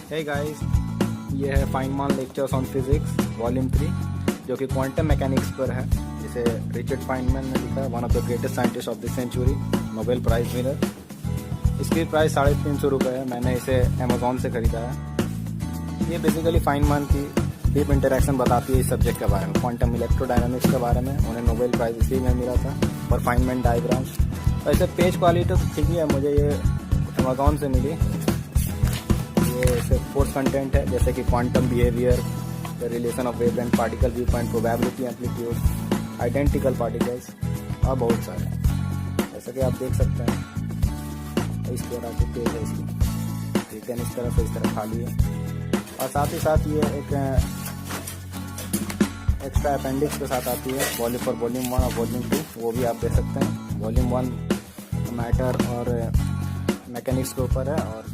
Hey guys, ये है Feynman lectures on physics volume 3 जो कि क्वांटम मैकेनिक्स पर है, जिसे रिचर्ड फाइनमैन ने लिखा है, one of the greatest scientist of the century, Nobel prize winner. इसकी प्राइस 350 रुपये है। मैंने इसे अमेज़ॉन से ख़रीदा है। ये बेसिकली फाइनमैन की डीप इंटरेक्शन बताती है इस सब्जेक्ट के बारे में, क्वांटम इलेक्ट्रोडायनामिक्स के बारे में। उन्हें नोबेल प्राइज इसी में मिला था। और फाइनमैन डायग्राम्स, वैसे पेज क्वालिटी तो ठीक ही है, मुझे ये अमेज़ॉन से मिली। ये सिर्फ कोर्स कंटेंट है, जैसे कि quantum behaviour, the relation of wavelength, particle view point, probability, amplitude, identical particles और बहुत सारे, जैसा कि आप देख सकते हैं। इस तरह की पेज है इसकी, ठीक है, इस तरह से, इस तरह खाली है। और साथ ही साथ ये एक एक्स्ट्रा अपेंडिक्स के साथ आती है, वॉल्यूम 1 और वॉल्यूम 2, वो भी आप देख सकते हैं। वॉल्यूम 1 मैटर और मैकेनिक्स के ऊपर है, और